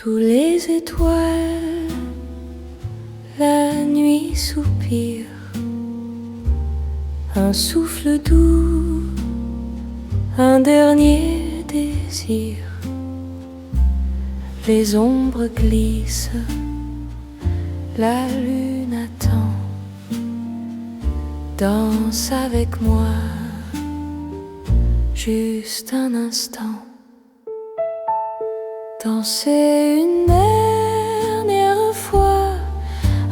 Sous les étoiles, la nuit soupire, un souffle doux, un dernier désir. Les ombres glissent, la lune attend. Danse avec moi, juste un instant. Danser une dernière fois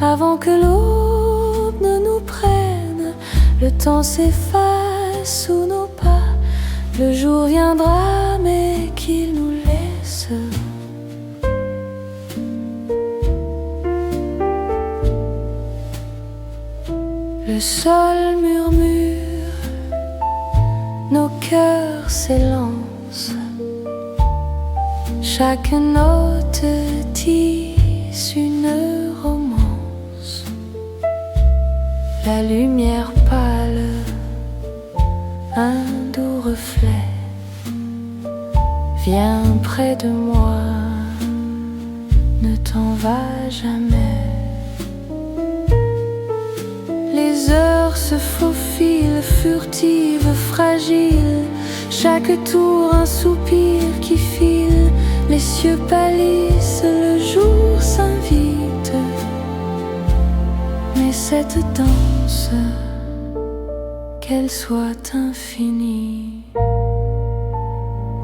avant que l'aube ne nous prenne. Le temps s'efface sous nos pas. Le jour viendra mais qu'il nous laisse. Le sol murmure, nos cœurs s'élancent. Chaque note tisse une romance. La lumière pâle, un doux reflet, viens près de moi, ne t'en va jamais. Les heures se faufilent, furtives, fragiles. Chaque tour un soupir qui file. Les cieux pâlissent, le jour s'invite. Mais cette danse, qu'elle soit infinie.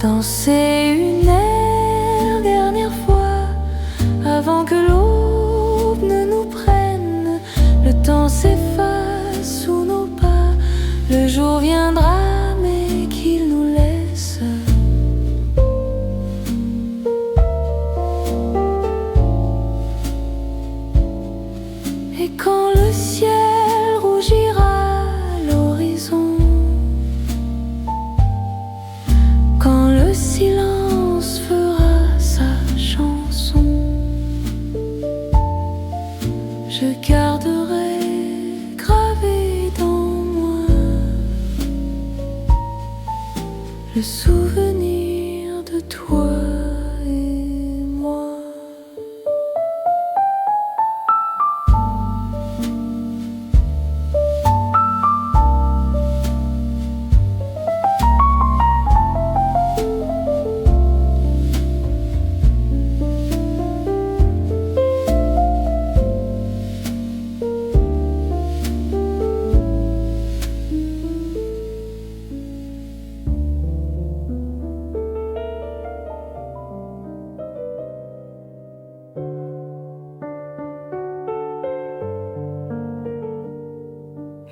Danser une dernière fois avant que l'aube ne nous prenne. Le temps s'efface sous nos pas. Le jour viendra mais qu'il nous laisse. Et quand le ciel rougira l'horizon, quand le silence fera sa chanson, je garderai gravé dans moi le souvenir de toi et moi.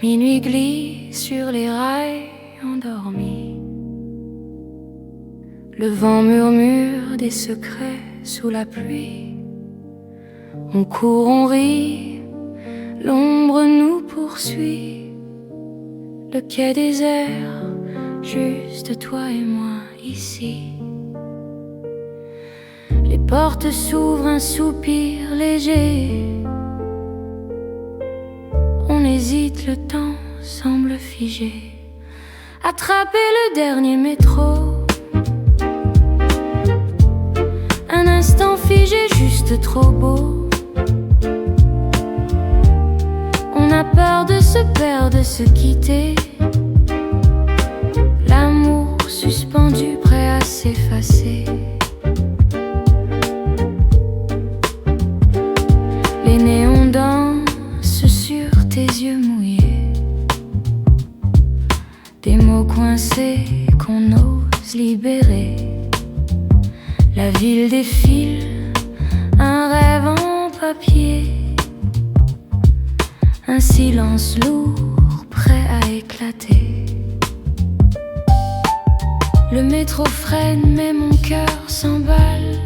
Minuit glisse sur les rails endormis. Le vent murmure des secrets sous la pluie. On court, on rit, l'ombre nous poursuit. Le quai désert, juste toi et moi ici. Les portes s'ouvrent, un soupir léger. On hésite, le temps semble figé. Attraper le dernier métro. Un instant figé, juste trop beau. On a peur de se perdre, de se quitter. L'amour suspendu, prêt à s'effacer. Les néons dansent sur tes yeux mouillés. Des mots coincés qu'on ose libérer. La ville défile, un rêve en papier. Un silence lourd, prêt à éclater. Le métro freine, mais mon cœur s'emballe.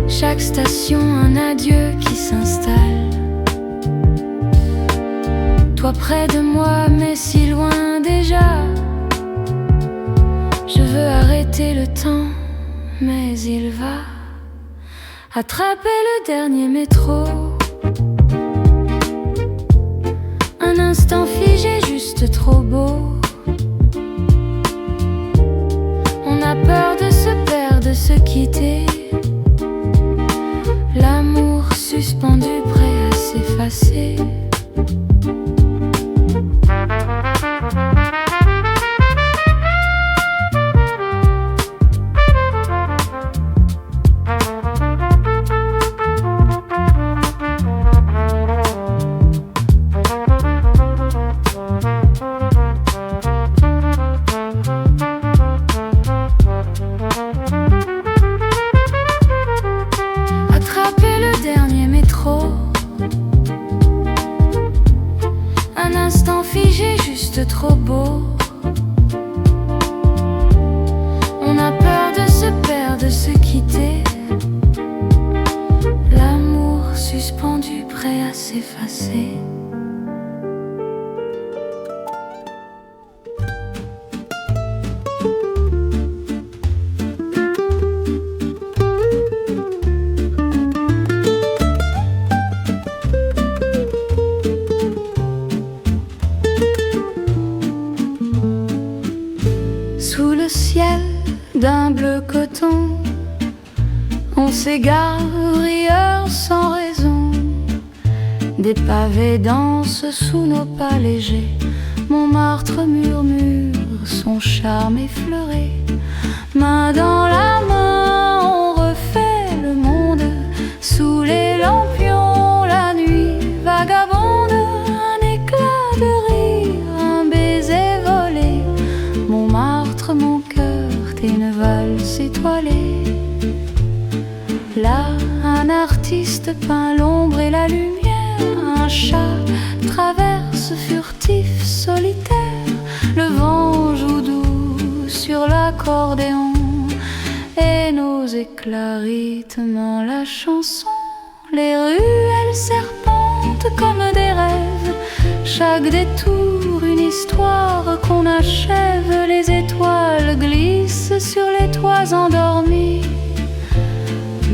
Chaque station, un adieu qui s'installe. Toi près de moi, mais si loin déjà. Je veux arrêter le temps, mais il va. Attraper le dernier métro. Un instant figé, juste trop beau. On a peur de se perdre, de se quitter. trop beau. On a peur de se perdre, de se quitter. L'amour suspendu, prêt à s'effacer. Sous le ciel d'un bleu coton, on s'égare, rieur sans raison. Des pavés dansent sous nos pas légers. Montmartre murmure son charme effleuré. Main dans la main, on refait le monde. Sous les lampions, la nuit vagabonde. Un éclat de rire, un baiser volé. Montmartre, mon cœur, t'es une valse étoilée. Là, un artiste peint l'ombre et la lumière. Un chat traverse furtif, solitaire. Le vent joue doux sur l'accordéon et nos éclats rythment la chanson. Les ruelles serpentent comme des rêves. Chaque détour une histoire qu'on achève. Les étoiles glissent sur les toits endormis.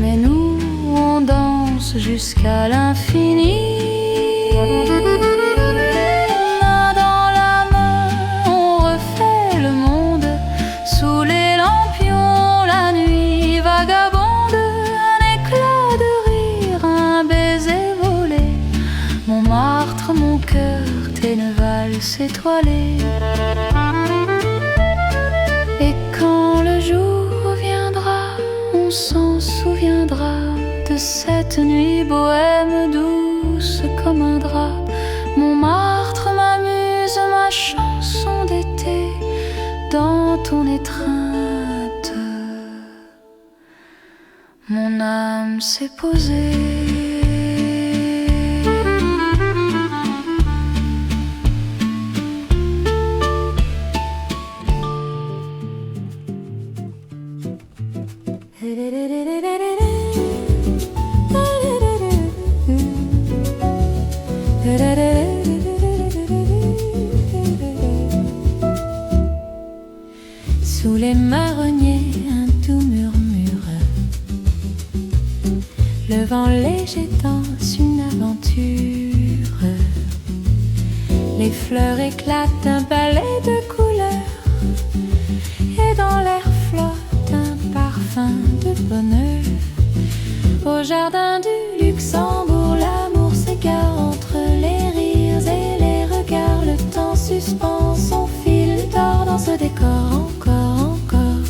Mais nous, on danse jusqu'à l'infini. Main dans la main, on refait le monde. Sous les lampions, la nuit vagabonde. Un éclat de rire, un baiser volé. Montmartre, mon cœur, t'es une valse étoilée. Et quand le jour viendra, on s'en souviendra de cette nuit bohème douce comme un drap. Montmartre m'amuse, ma chanson d'été dans ton étreinte. Mon âme s'est posée. Sous les marronniers, un doux murmure. Le vent léger danse une aventure. Les fleurs éclatent d'un ballet de couleurs. Et dans l'air flotte un parfum de bonheur. Au jardin du Luxembourg, l'amour s'égare entre les rires et les regards. Le temps suspend son fil d'or dans ce décor. Encore, encore,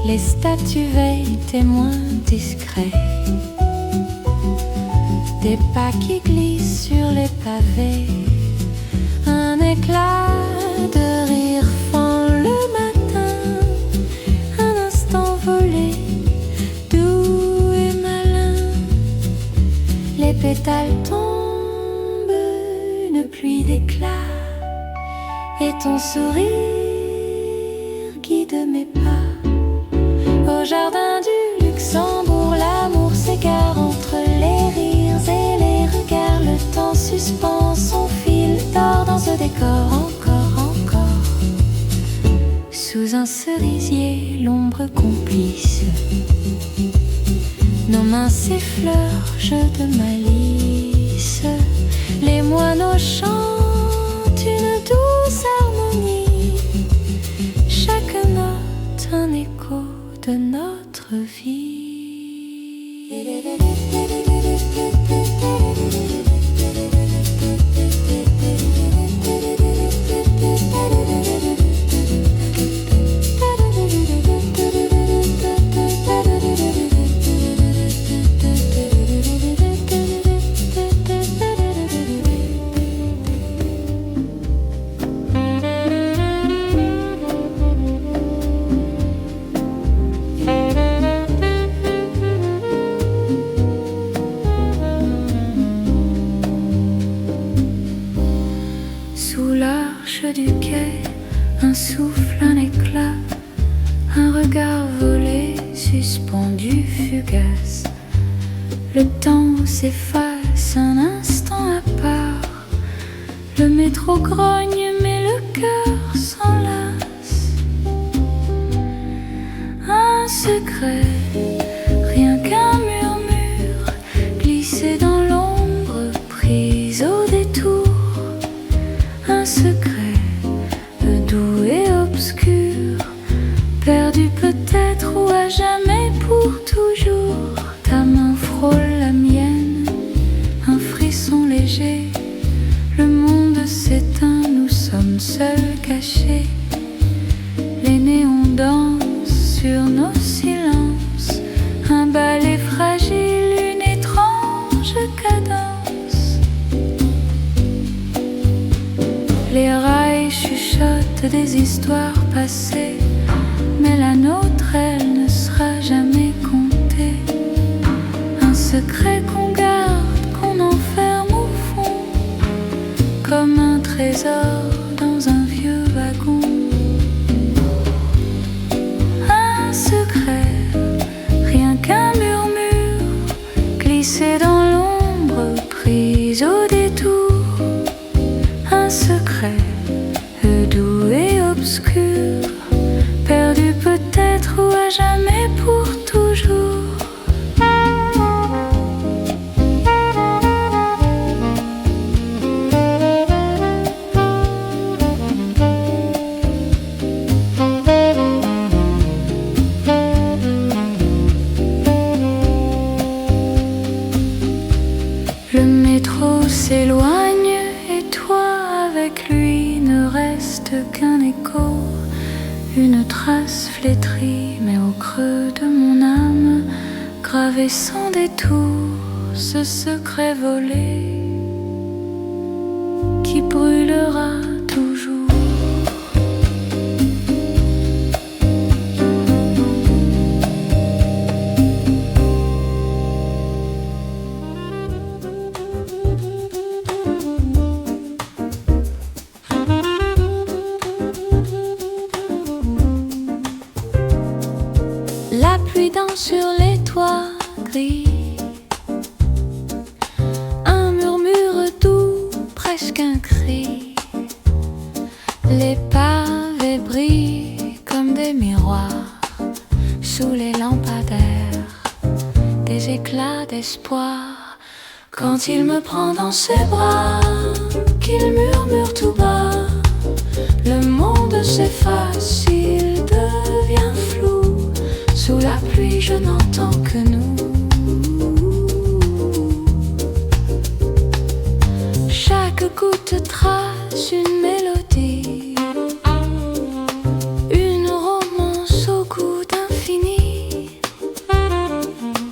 les statues veillent, témoins discrets. Des pas qui glissent sur les pavés. Un éclat de rire fend le matin. Un instant volé, doux et malin. Les pétales tombent, une pluie d'éclats. Et ton sourire guide mes pas. Au jardin du Luxembourg, l'amour s'égare entre les rires et les regards. Le temps suspend son fil d'or dans ce décor. Encore, encore, sous un cerisier, l'ombre complice. Nos mains s'effleurent, jeu de malice. Les moineaux chantent une douce harmonie. Chaque note un écho de notre vie. suspendu, fugace. Le temps s'efface un instant à part. Le métro grogne mais le cœur s'enlace. Un secret, rien qu'un murmure, glissé dans l'ombre, prise au détour. Un secret, doux et obscur, perdu peut-être ou à jamais pour toujours. Ta main frôle la mienne, un frisson léger. Le monde s'éteint, nous sommes seuls cachés. Les néons dansent sur nos silences. Un ballet fragile, une étrange cadence. Les rails chuchotent des histoires passées, mais la nôtre, elle ne sera jamais comptée. Un secret qu'on garde, qu'on enferme au fond, comme un trésor dans un vieux wagon. Un secret, rien qu'un murmure, glissé dans l'ombre, prise au détour. Un secret, doux et obscur, perdu peut-être ou à jamais pour toujours. Le métro s'éloigne et toi avec lui ne reste qu'un écho, une trace flétrie, mais au creux de mon âme, gravé sans détour, ce secret volé qui brûlera toujours. La pluie danse sur les toits gris, un murmure doux, presque un cri. Les pavés brillent comme des miroirs sous les lampadaires, des éclats d'espoir. Quand il me prend dans ses bras, qu'il murmure tout bas, le monde s'efface, il devient flou. Sous la pluie, je n'entends que nous. Chaque goutte trace une mélodie, une romance au goût d'infini.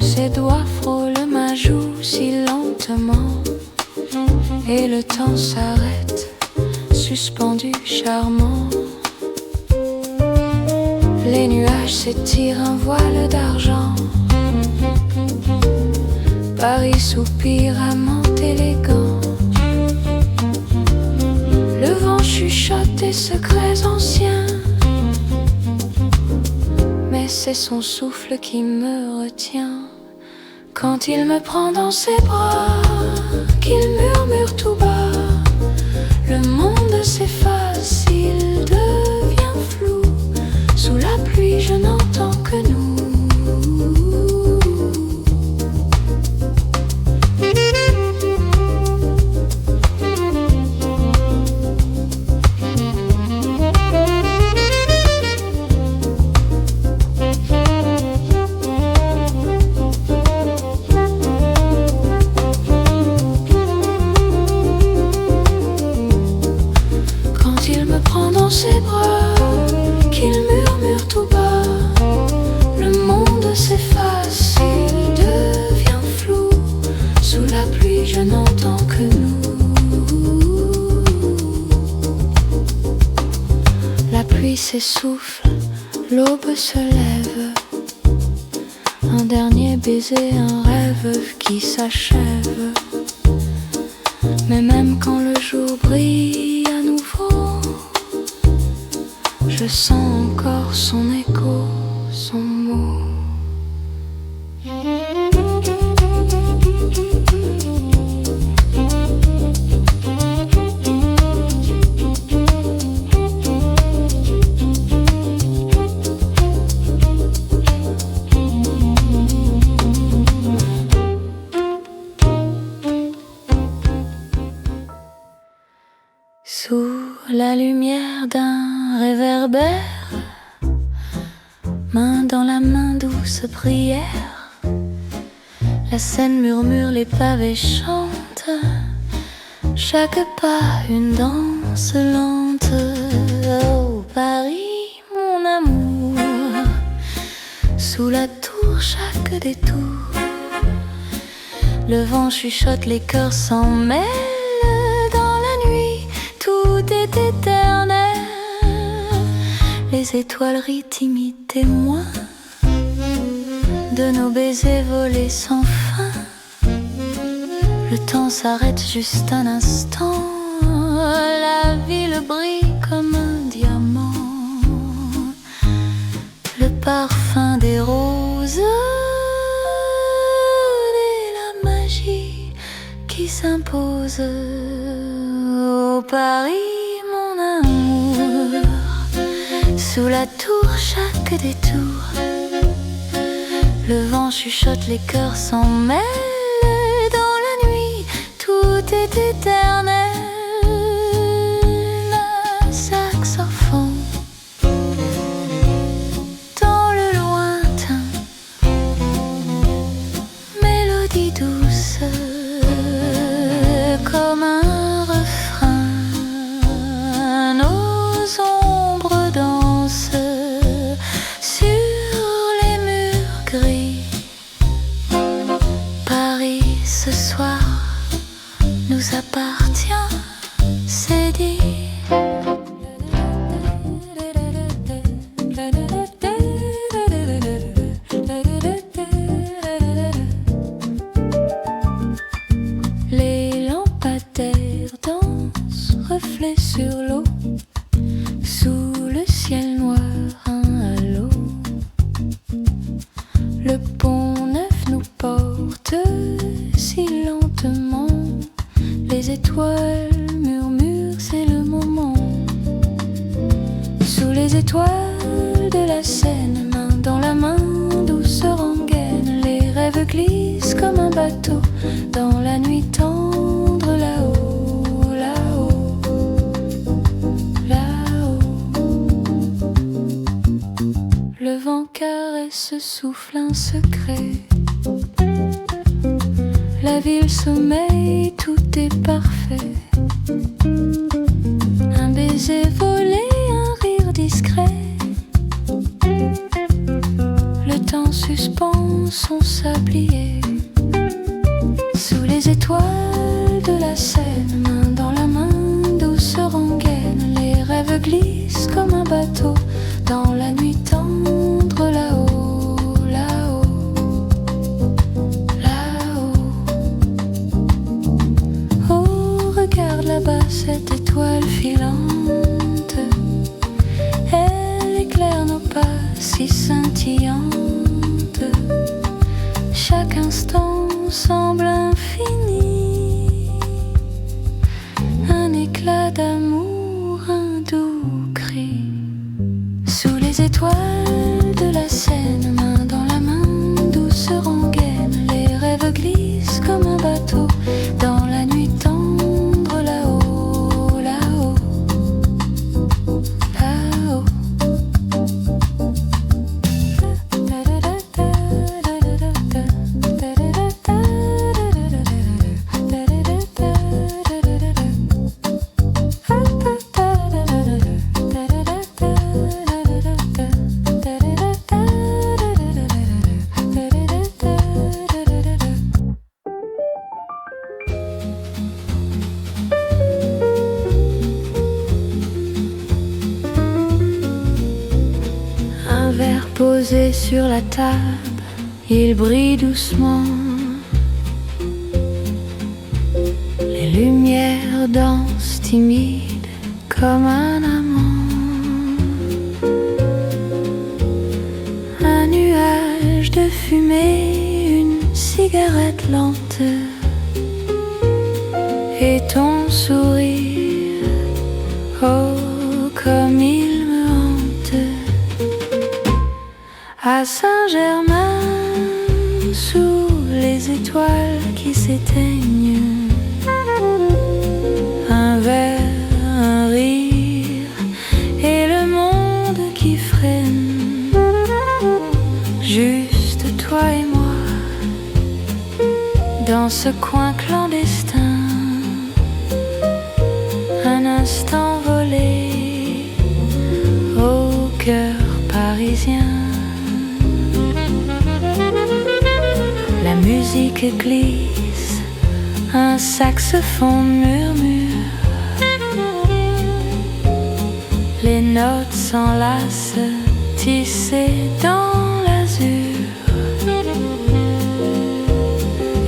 Ses doigts frôlent ma joue si lentement, et le temps s'arrête, suspendu, charmant. Les nuages s'étirent, un voile d'argent. Paris soupire, amant élégant. Le vent chuchote des secrets anciens, mais c'est son souffle qui me retient. Quand il me prend dans ses bras, qu'il murmure tout bas, le monde s'efface, il devient flou. Sous la pluie, je n'entends que nous. Quand il me prend dans ses bras, qu'il murmure tout bas, le monde s'efface, il devient flou. Sous la pluie, je n'entends que nous. La pluie s'essouffle, l'aube se lève. Un dernier baiser, un rêve qui s'achève. Mais même quand le jour brille à nouveau, je sens encore son écho, son mot. dans la main douce prière. La scène murmure, les pavés chantent, chaque pas une danse lente. Oh Paris, mon amour, sous la tour, chaque détour, le vent chuchote, les cœurs s'en mêlent. Dans la nuit, tout est éternel. Les étoiles rient timides témoins de nos baisers volés sans fin. Le temps s'arrête juste un instant. La ville brille comme un diamant. Le parfum des roses qui s'impose. Oh Paris, mon amour, sous la tour, chaque détour, le vent chuchote, les cœurs s'en mêlent. Dans la nuit, tout est éternel. Un saxophone dans le lointain, mélodie douce comme un refrain. Nos ombres dansent sur les murs gris. Paris ce soir nous appartient, c'est dit. Reflets sur l'eau, sous le ciel noir, un halo. Le pont neuf nous porte si lentement. Les étoiles murmurent, c'est le moment. Sous les étoiles de la Seine, main dans la main, douce rengaine, les rêves glissent comme un bateau dans la nuit tendre là-haut. Le vent caresse, souffle un secret. La ville sommeille, tout est parfait. Un baiser volé, un rire discret. Le temps suspend son sablier. Sous les étoiles de la Seine, main dans la main, douce rengaine, les rêves glissent comme un bateau dans la nuit tendre là-haut, là-haut, là-haut. Oh, regarde là-bas cette étoile filante, elle éclaire nos pas si scintillantes. Chaque instant semble infini, un éclat d'amour, un doux cri. Sous les étoiles de la Seine, main dans la main, douce rengaine, les rêves glissent comme un bateau dans la nuit tendre là-haut, là-haut, là-haut. Un verre posé sur la table, il brille doucement. Les lumières dansent timides comme un amant. Un nuage de fumée, une cigarette lente, et ton sourire, oh comme il me hante. À Saint-Germain, sous les étoiles qui s'éteignent, un verre, un rire et le monde qui freine. toi et moi, dans ce coin clandestin, un instant volé au cœur parisien. La musique glisse, un saxophone murmure, les notes s'enlacent, tissées dans l'azur.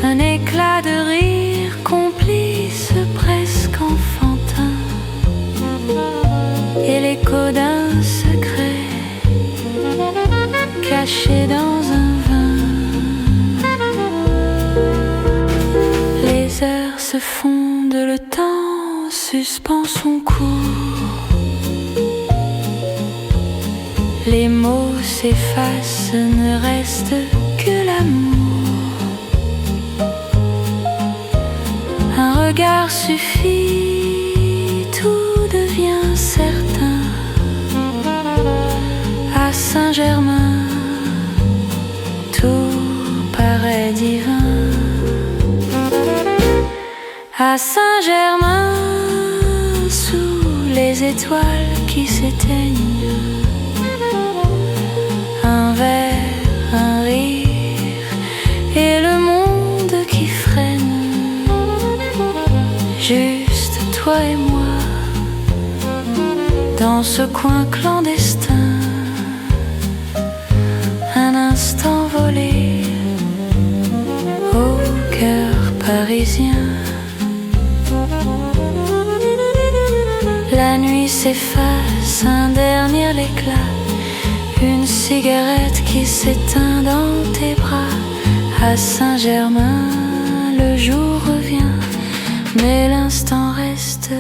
Un éclat de rire complice, presque enfantin, et l'écho d'un secret caché dans un vin. Les heures se fondent, le temps suspend son cours. Les mots s'effacent, ne reste que l'amour. Un regard suffit, tout devient certain. À Saint-Germain, tout paraît divin. À Saint-Germain, sous les étoiles qui s'éteignent, un verre, un rire et le monde qui freine. Juste toi et moi, dans ce coin clandestin, un instant volé au cœur parisien. La nuit s'efface, un dernier éclat, une cigarette qui s'éteint dans tes bras. À Saint-Germain, le jour revient, mais l'instant reste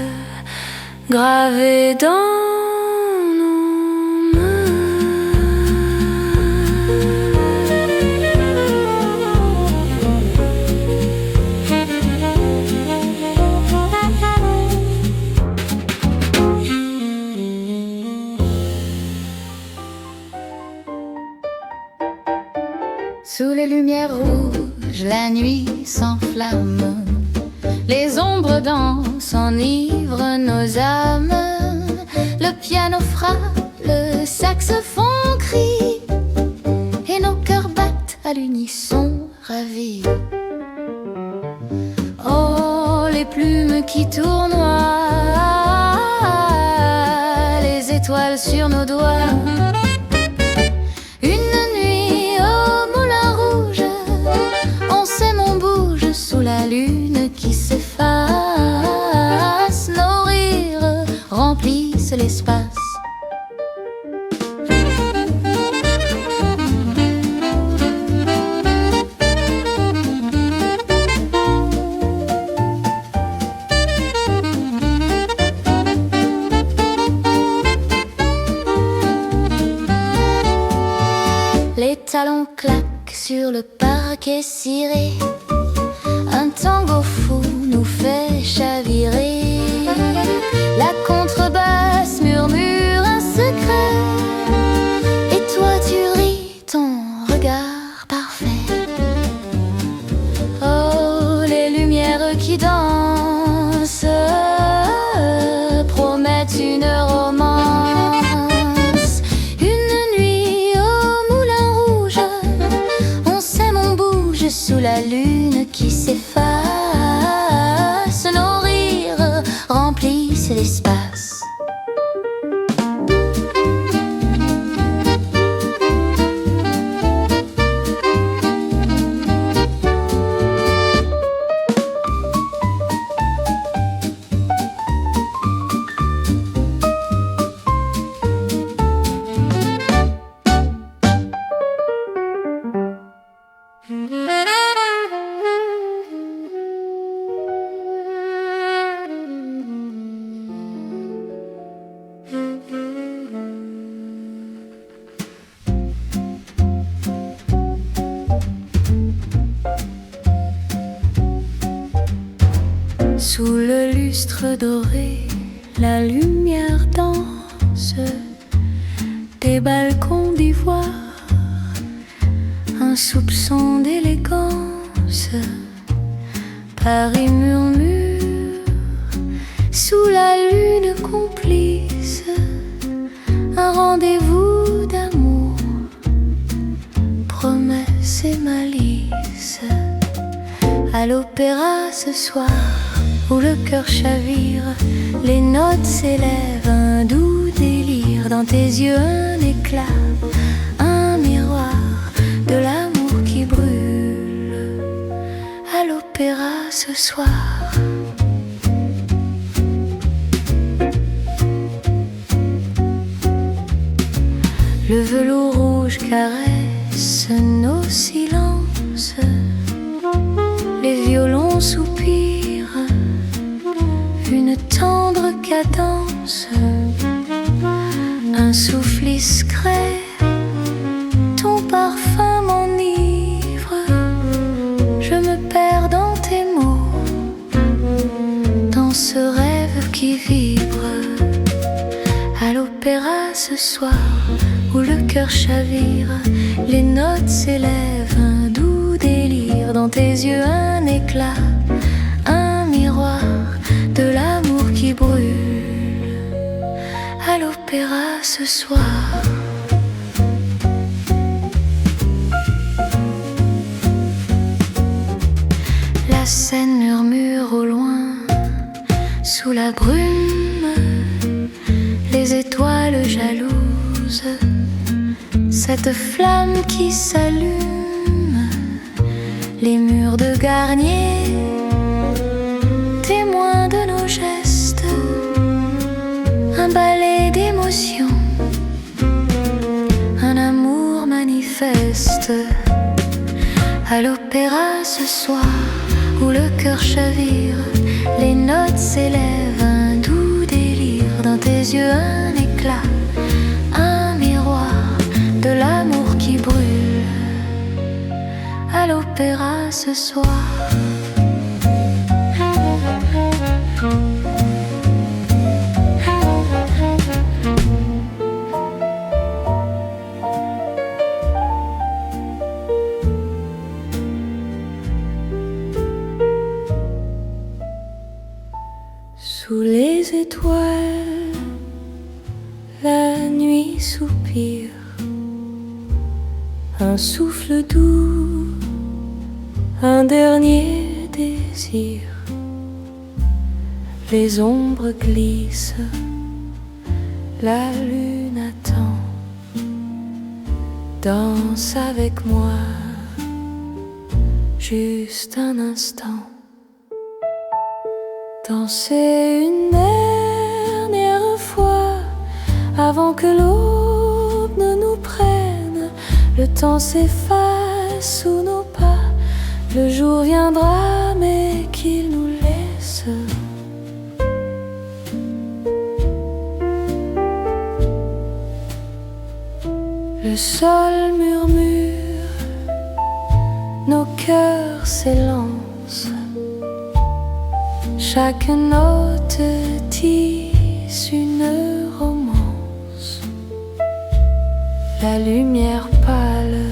gravé dans nos mains. Sous les lumières rouges, la nuit s'enflamme. Les ombres dansent, enivrent nos âmes. Le piano frappe, le saxophone crie, et nos cœurs battent à l'unisson ravis. Oh, les plumes qui tournoient, les étoiles sur nos doigts. Une nuit au Moulin Rouge, on s'aime, on bouge sous la lune qui s'efface. Nos rires remplissent l'espace. Les talons claquent sur le parquet ciré. Un tango fou nous fait chavirer. La contrebasse murmure un secret, et toi tu ris, ton regard parfait. Oh, les lumières qui dansent promettent une romance. Une nuit au Moulin Rouge, on s'aime, on bouge sous la lune qui s'efface. Nos rires remplissent l'espace. Sous le lustre doré, la lumière danse. Des balcons d'ivoire, un soupçon d'élégance. Paris murmure sous la lune complice, un rendez-vous d'amour, promesses et malice. À l'opéra ce soir, où le cœur chavire, les notes s'élèvent, un doux délire. Dans tes yeux un éclat, un miroir de l'amour qui brûle. À l'opéra ce soir. Le velours rouge caresse nos silences, les violons soupirent une tendre cadence, un souffle discret, ton parfum m'enivre. Je me perds dans tes mots, dans ce rêve qui vibre. À l'opéra ce soir, où le cœur chavire, les notes s'élèvent, un doux délire. Dans tes yeux un éclat, un miroir de l'amour qui brûle. À l'opéra ce soir. La scène murmure au loin, sous la brume, les étoiles jalouses, cette flamme qui s'allume, les murs de Garnier, témoins de nos gestes, un ballet d'émotions, un amour manifeste. À l'opéra ce soir, où le cœur chavire, les notes s'élèvent, un doux délire. Dans tes yeux un éclat, un miroir de l'amour qui brûle. À l'opéra ce soir. Sous les étoiles, la nuit soupire, un souffle doux, un dernier désir. Les ombres glissent, la lune attend. Danse avec moi, juste un instant. Danser une dernière fois avant que l'aube ne nous prenne. Le temps s'efface sous nos pas. Le jour viendra mais qu'il nous laisse. Le sol murmure, nos cœurs s'élancent. Chaque note tisse une romance. La lumière pâle,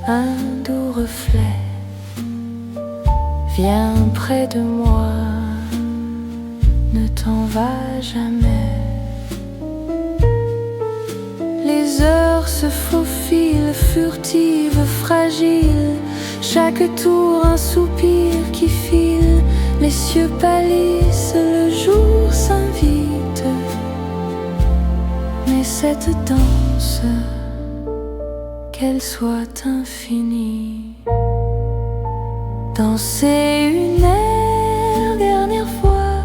un doux reflet, viens près de moi, ne t'en va jamais. Les heures se faufilent, furtives, fragiles. Chaque tour un soupir qui file. Les cieux pâlissent, le jour s'invite. Mais cette danse, qu'elle soit infinie. Danser une dernière fois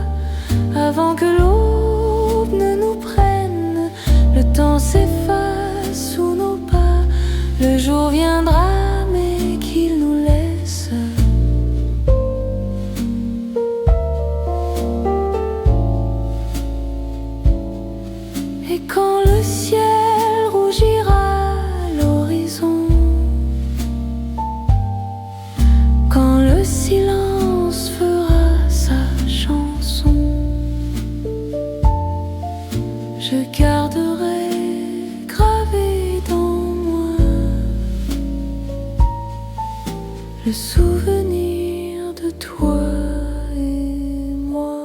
avant que l'aube ne nous prenne. Le temps s'efface sous nos pas. Le jour viendra mais qu'il nous laisse. Et quand le ciel rougira l'horizon, quand le silence le souvenir de toi et moi.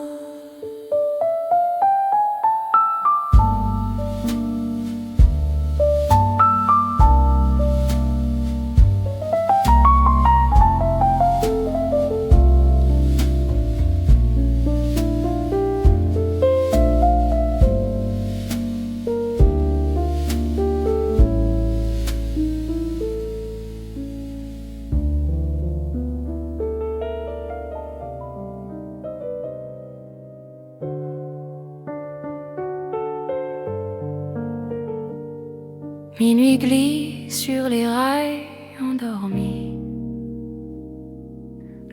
Minuit glisse sur les rails endormis.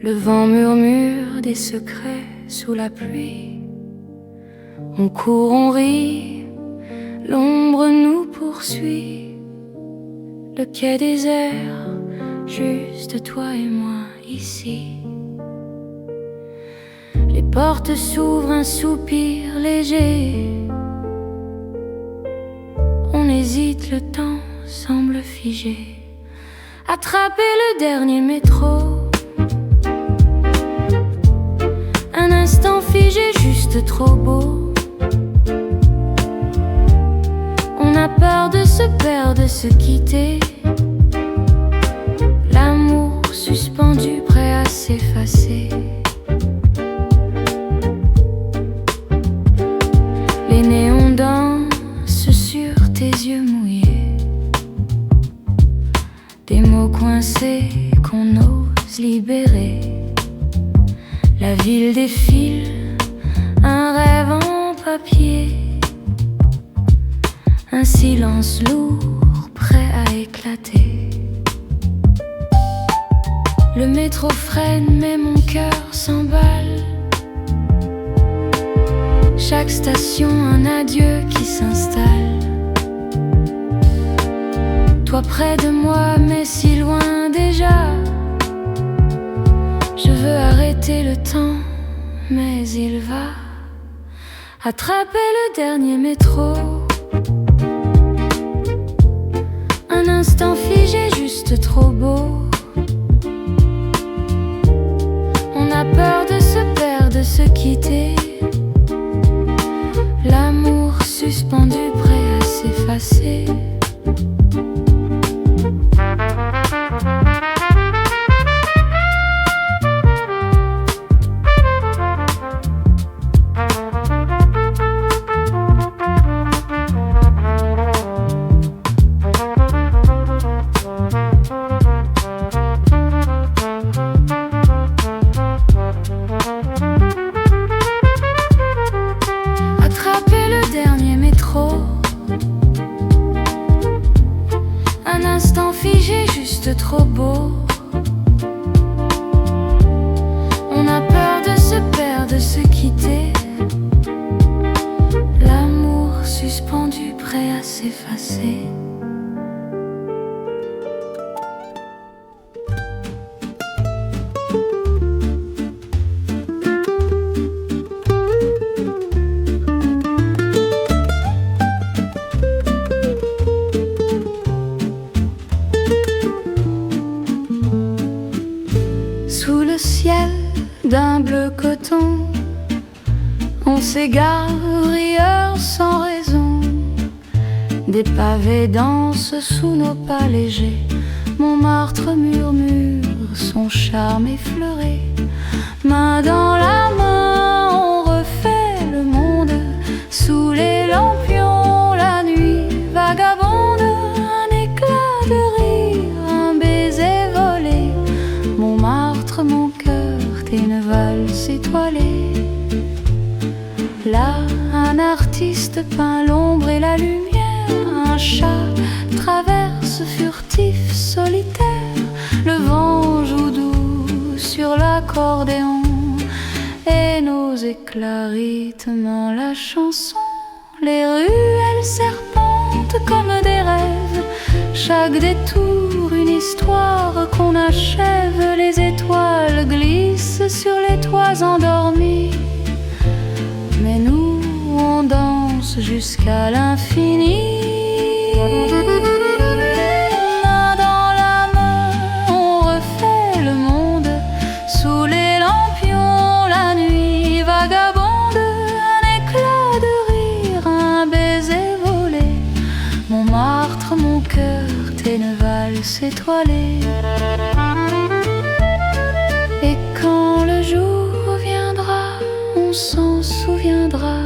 Le vent murmure des secrets sous la pluie. On court, on rit, l'ombre nous poursuit. Le quai désert, juste toi et moi ici. Les portes s'ouvrent, un soupir léger. On hésite, le temps semble figé. Attraper le dernier métro. Un instant figé, juste trop beau. On a peur de se perdre, de se quitter. L'amour suspendu, prêt à s'effacer. Les néons dansent sur tes yeux mouillés. Des mots coincés qu'on ose libérer. La ville défile, un rêve en papier. Un silence lourd, prêt à éclater. Le métro freine, mais mon cœur s'emballe. Chaque station, un adieu qui s'installe. Toi près de moi, mais si loin déjà. Je veux arrêter le temps, mais il va attraper le dernier métro. Un instant figé, juste trop beau. On a peur de se perdre, de se quitter. L'amour suspendu, prêt à s'effacer. Trop beau. On a peur de se perdre, de se quitter. L'amour suspendu, prêt à s'effacer. Sous le ciel d'un bleu coton, on s'égare, rieurs sans raison. Des pavés dansent sous nos pas légers. Montmartre murmure son charme effleuré. Main dans la main, on refait le monde. Sous les lampions, la nuit vagabonde. Un éclat de rire, un baiser volé. Montmartre, mon cœur, t'es une valse étoilée. Là, un artiste peint l'ombre et la lumière. Un chat traverse furtif, solitaire. Le vent joue doux sur l'accordéon. Et nos éclats rythment la chanson. Les ruelles serpentent comme des rêves. Chaque détour, une histoire qu'on achève. Les étoiles glissent sur les toits endormis. Mais nous, on danse jusqu'à l'infini. Main dans la main, on refait le étoilée. Et quand le jour viendra, on s'en souviendra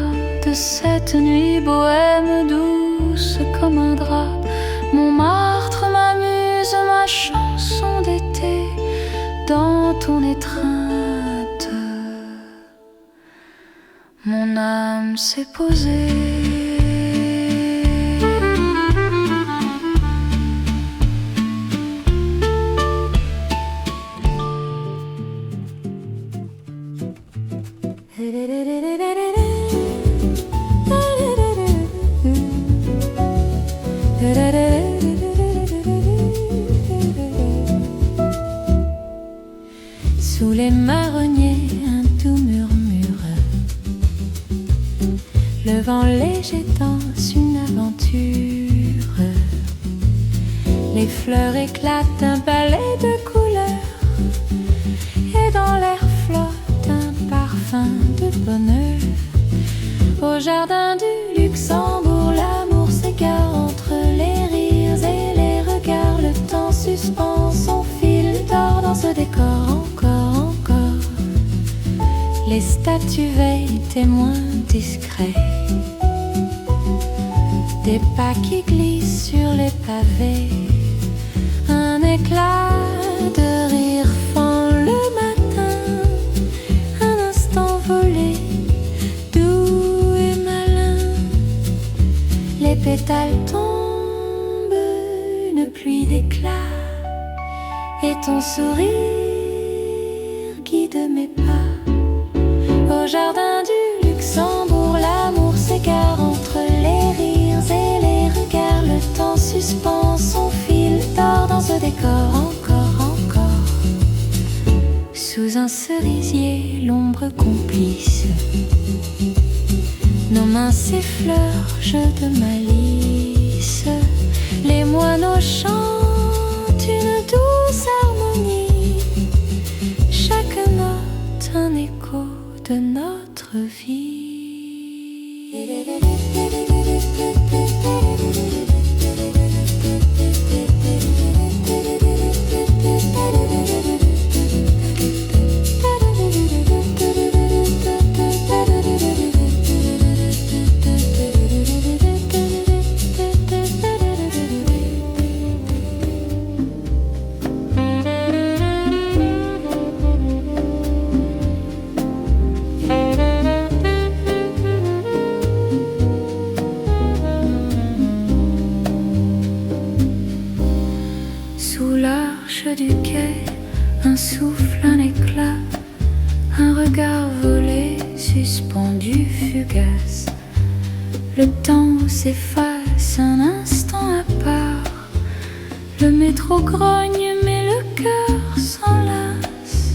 de cette nuit bohème douce comme un drap. Montmartre m'amuse, ma chanson d'été dans ton étreinte. Mon âme s'est posée. Sous les marronniers, un doux murmure. Le vent léger danse une aventure. Les fleurs éclatent un ballet de couleurs. Et dans l'air flotte un parfum de bonheur. Au jardin du Luxembourg, l'amour s'égare entre les rires et les regards. Le temps suspend son fil d'or dans ce décor. Encore, les statues veillent, témoins discrets. Des pas qui glissent sur les pavés. Un éclat de rire fend le matin. Un instant volé, doux et malin. Les pétales tombent, une pluie d'éclats. Et ton sourire guide mes pas. Au jardin du Luxembourg, l'amour s'égare entre les rires et les regards. Le temps suspend son fil d'or dans ce décor. Encore, sous un cerisier, l'ombre complice. Nos mains s'effleurent, jeu de malice. Les moineaux chantent une douce harmonie. Chaque note un écho de notre vie. Du quai, un souffle, un éclat, un regard volé, suspendu, fugace. Le temps s'efface un instant à part. Le métro grogne mais le cœur s'enlace.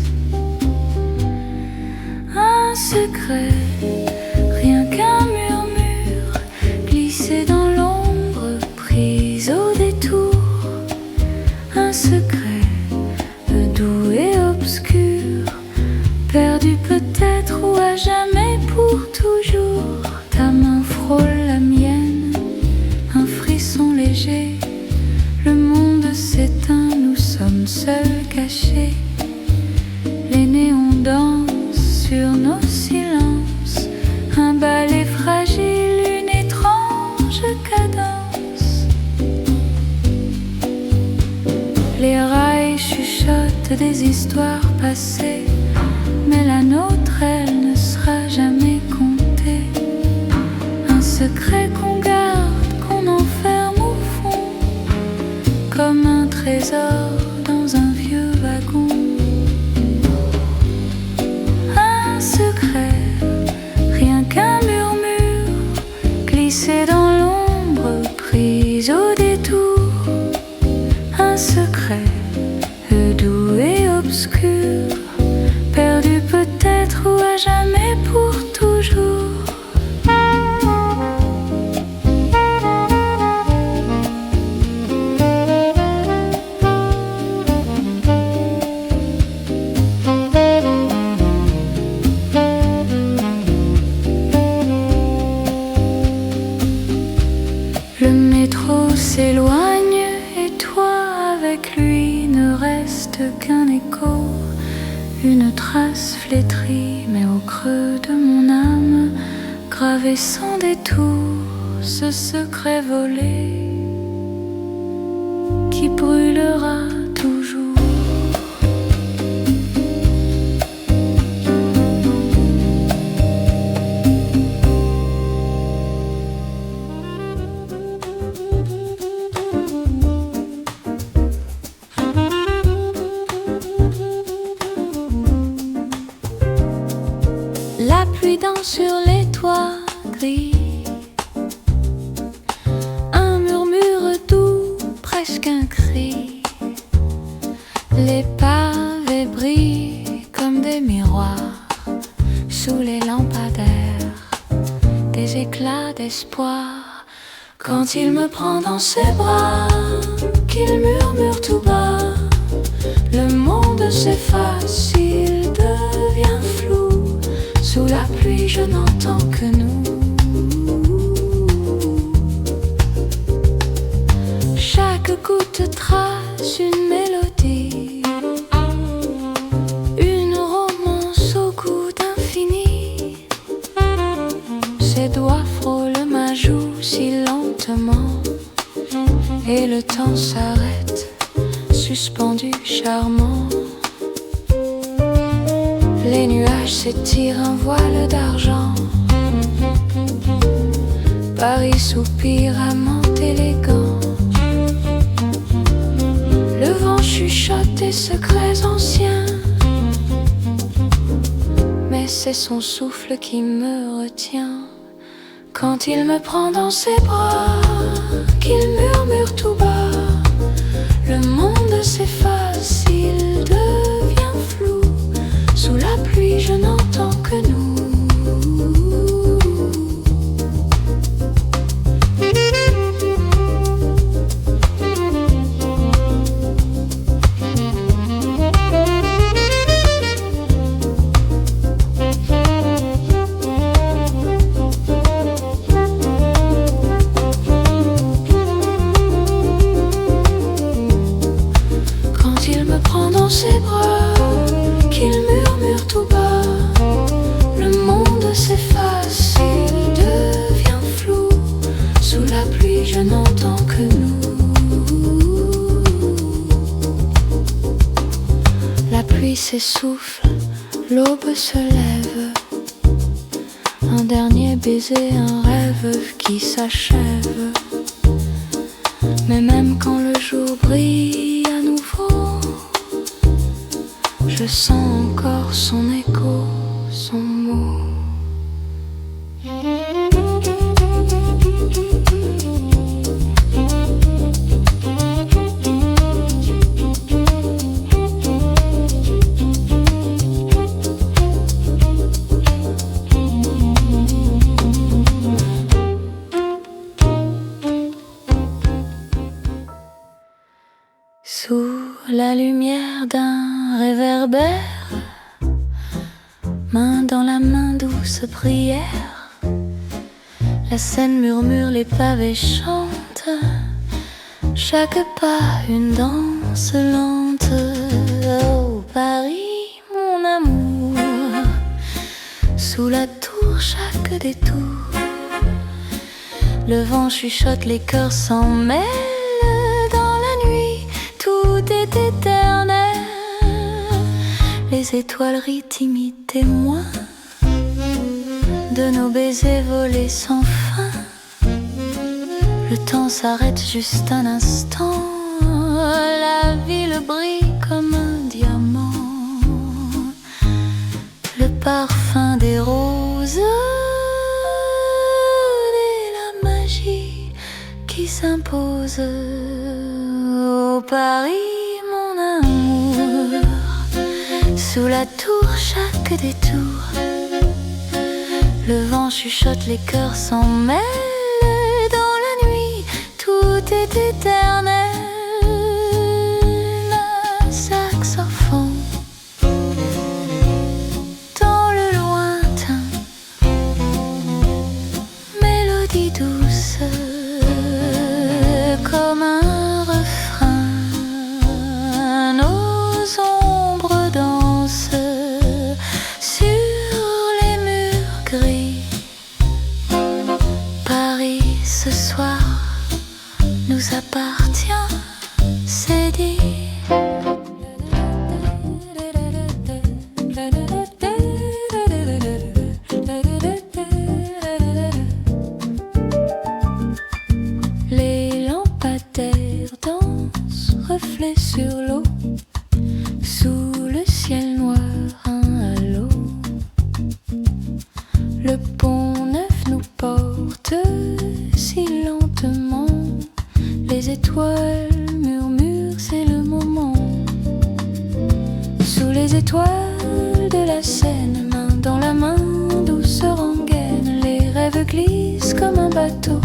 Un secret, rien qu'un murmure, glissé dans l'ombre, prise au détour. Un secret doux et obscur, perdu peut-être ou à jamais pour toujours. Ta main frôle la mienne, un frisson léger. Le monde s'éteint, nous sommes seuls cachés. Les néons dansent sur nos silences. Un ballet fragile, une étrange cadence. Les rails chuchotent des histoires passées, mais la nôtre, elle ne sera jamais comptée. Un secret qu'on garde, qu'on enferme au fond, comme un trésor dans un vieux wagon. Un secret, rien qu'un murmure, glissé dans l'ombre, prise au détour. Un secret doux et obscur, perdu peut-être ou à jamais pour toujours. reste qu'un écho, une trace flétrie, mais au creux de mon âme, gravé sans détour, ce secret volé qui brûlera toujours. La pluie danse sur les toits gris, un murmure doux, presque un cri. Les pavés brillent comme des miroirs sous les lampadaires, des éclats d'espoir. Quand il me prend dans ses bras, qu'il murmure tout bas, le monde s'efface, il devient flou. Sous la pluie, je n'entends que nous. Chaque goutte trace une mélodie, une romance au goût d'infini. Ses doigts frôlent ma joue si lentement, et le temps s'arrête, suspendu, charmant. Les nuages s'étirent, un voile d'argent. Paris soupire, amant élégant. Le vent chuchote des secrets anciens, mais c'est son souffle qui me retient. Quand il me prend dans ses bras, qu'il murmure tout bas, le monde s'efface, il devient flou. Sous la pluie, je n'entends que nous. Quand il me prend dans ses bras, qu'il murmure tout bas, le monde s'efface, il devient flou. Sous la pluie, je n'entends que nous. La pluie s'essouffle, l'aube se lève. Un dernier baiser, un rêve qui s'achève. Mais même quand le jour brille à nouveau, je sens encore son écho, son mot. Sous la lumière d'un réverbère, main dans la main, douce prière, la scène murmure, les pavés chantent, chaque pas une danse lente. Oh Paris, mon amour, sous la tour, chaque détour, le vent chuchote, les cœurs s'en mêlent. Dans la nuit, tout est éternel. Les étoiles rient timides témoins de nos baisers volés sans fin. Le temps s'arrête juste un instant. La ville brille comme un diamant. Le parfum des roses et la magie qui s'impose. Oh Paris, mon amour, sous la tour, chaque détour, le vent chuchote, les cœurs s'en mêlent. Dans la nuit, tout est éternel. Un saxophone dans le lointain, mélodie douce comme un refrain. Nos les étoiles de la Seine, main dans la main, douce rengaine, les rêves glissent comme un bateau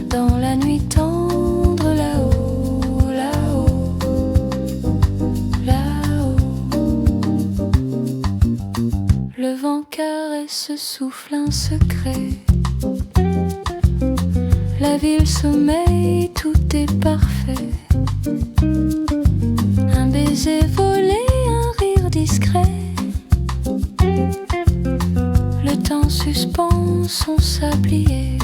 dans la nuit tendre là-haut, là-haut, là-haut. Le vent caresse, souffle un secret. La ville sommeille, tout est parfait. Un baiser volé, un rire discret. Le temps suspend son sablier.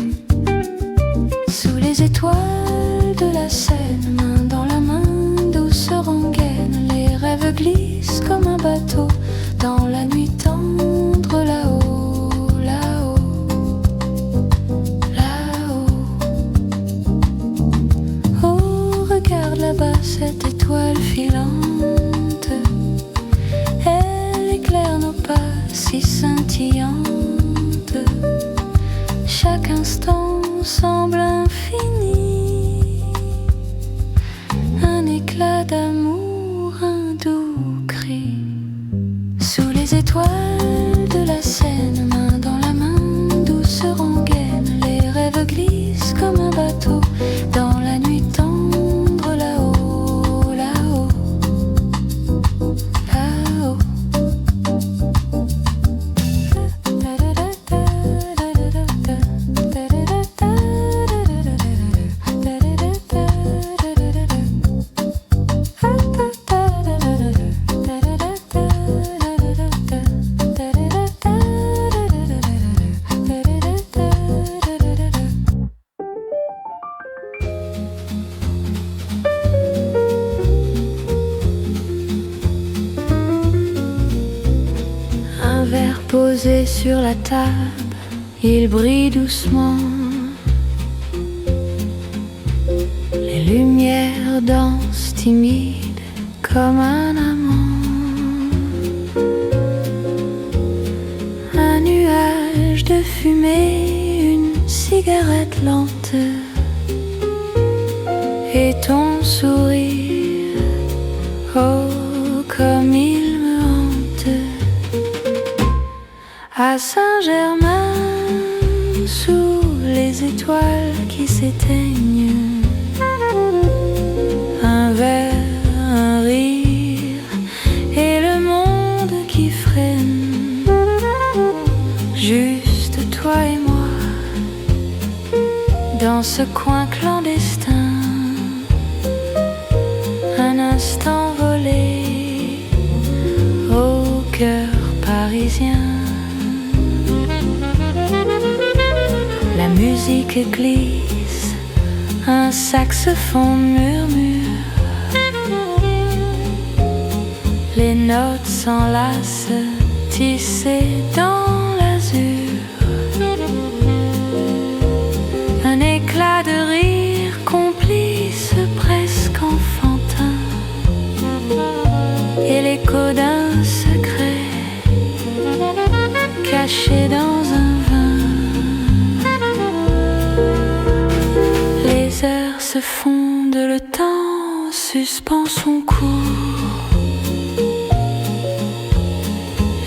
Sous les étoiles de la Seine, main dans la main, douce rengaine, les rêves glissent comme un bateau dans la nuit tendre là-haut, là-haut, là-haut. Oh, regarde là-bas cette étoile filante, elle éclaire nos pas si scintillantes. Chaque instant semble infini, un éclat d'amour, un doux cri. Sous les étoiles de la Seine, main dans la main, douce rengaine, les rêves glissent comme un bateau dans la nuit tendre là-haut, là-haut, là-haut. Un verre posé sur la table, il brille doucement. Les lumières dansent timides comme un amant. Un nuage de fumée, une cigarette lente, et ton sourire, oh comme il me hante. À Saint-Germain, sous les étoiles qui s'éteignent, un verre, un rire, et le monde qui freine. Juste toi et moi, dans ce coin clandestin, un instant volé au cœur parisien. La musique glisse, un saxophone murmure, les notes s'enlacent, tissées dans l'azur. Un éclat de rire complice, presque enfantin, et l'écho d'un secret caché dans un vin. Les heures se fondent, le temps suspend son cours.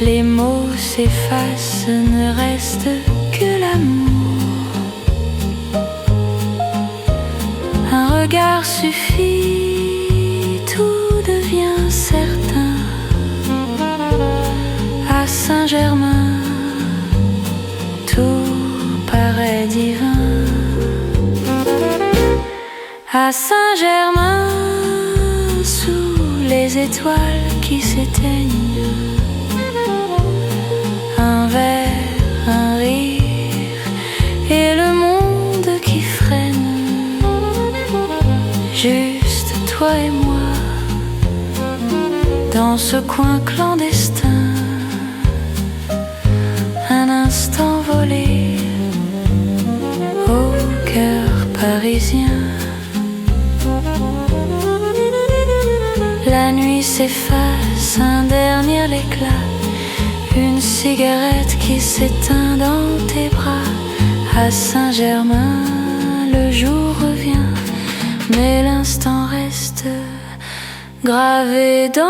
Les mots s'effacent, ne reste que l'amour. Un regard suffit, tout devient certain. À Saint-Germain, tout paraît divin. À Saint-Germain, sous les étoiles qui s'éteignent, un verre, un rire, et le monde qui freine. Juste toi et moi, dans ce coin clandestin, un instant volé au cœur parisien. La nuit s'efface, un dernier éclat, une cigarette qui s'éteint dans tes bras. À Saint-Germain, le jour revient, mais l'instant reste gravé dans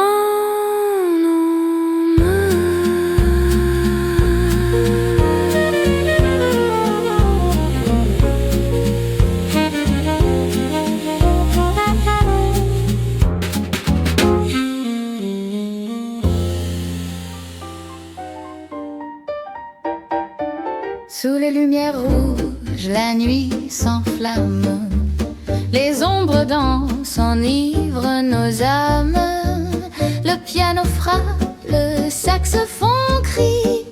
nos Sous les lumières rouges, la nuit s'enflamme. Les ombres dansent, enivrent nos âmes. Le piano frappe, le saxophone crie,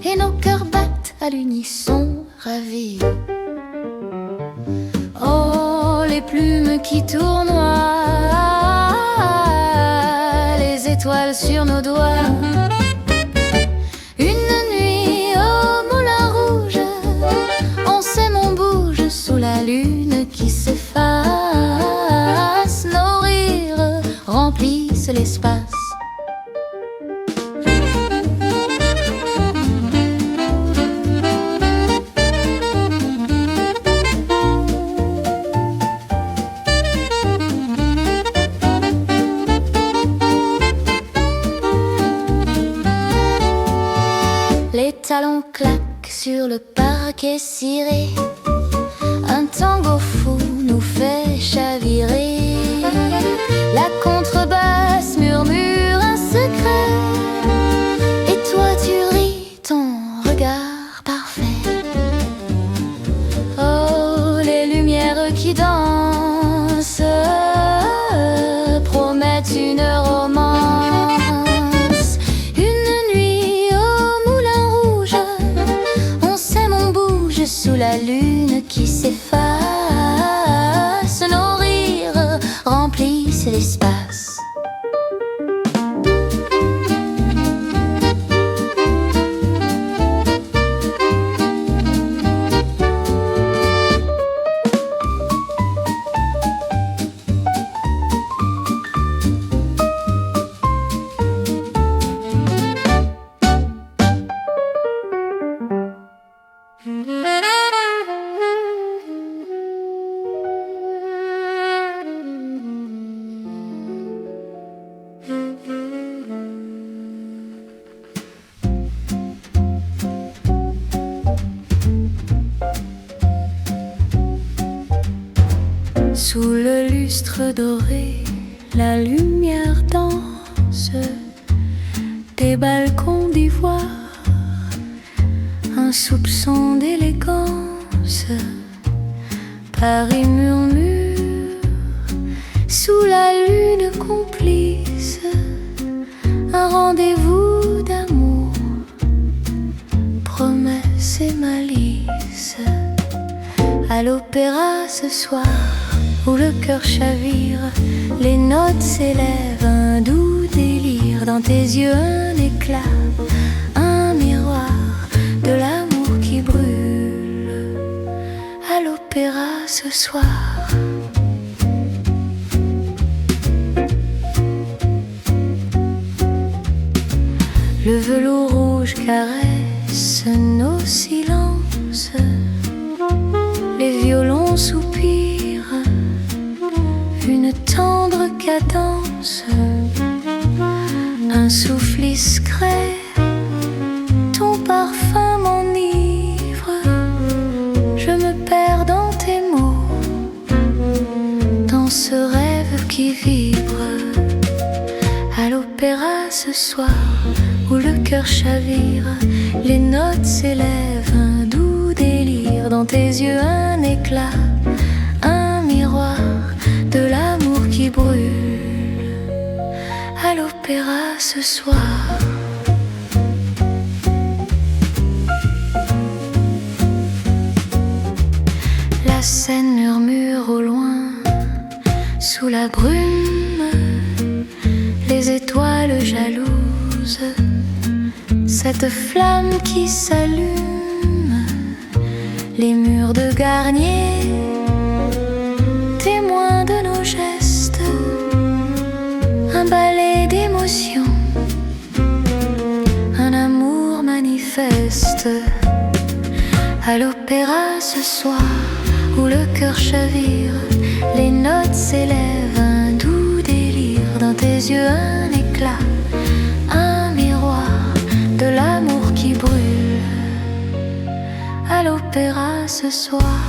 et nos cœurs battent à l'unisson ravis. Oh, les plumes qui tournoient, les étoiles sur nos doigts. Une nuit au moulin rouge, on s'aime, on bouge sous la lune qui s'efface. Nos rires remplissent l'espace. Les talons claquent sur le parquet ciré. Un tango fou nous fait chavirer. La contrebasse murmure un secret, et toi tu ris, ton regard parfait. Oh, les lumières qui dansent promettent une romance. Une nuit au moulin rouge, on s'aime, on bouge sous la lune qui s'efface. Nos rires remplissent l'espace. Sous le lustre doré, la lumière danse. Des balcons d'ivoire, un soupçon d'élégance. Paris murmure sous la lune complice. Un rendez-vous d'amour, promesse et malice. À l'opéra ce soir, où le cœur chavire, les notes s'élèvent, un doux délire. Dans tes yeux un éclat, un miroir de l'amour qui brûle. À l'opéra ce soir. Le velours rouge caresse nos silences. Les violons soupirent une tendre cadence. Un souffle discret, ton parfum m'enivre. Je me perds dans tes mots, dans ce rêve qui vibre. À l'opéra ce soir, où le cœur chavire, les notes s'élèvent, un doux délire. Dans tes yeux un éclat, un miroir de l'amour qui brûle. À l'opéra ce soir. La scène murmure au loin, sous la brume, les étoiles jalouses, cette flamme qui s'allume, les murs de Garnier, témoins de nos gestes, un ballet d'émotions, un amour manifeste. À l'opéra ce soir, où le cœur chavire, les notes s'élèvent, un doux délire. Dans tes yeux un éclat, un miroir de l'amour qui brûle. À l'opéra ce soir.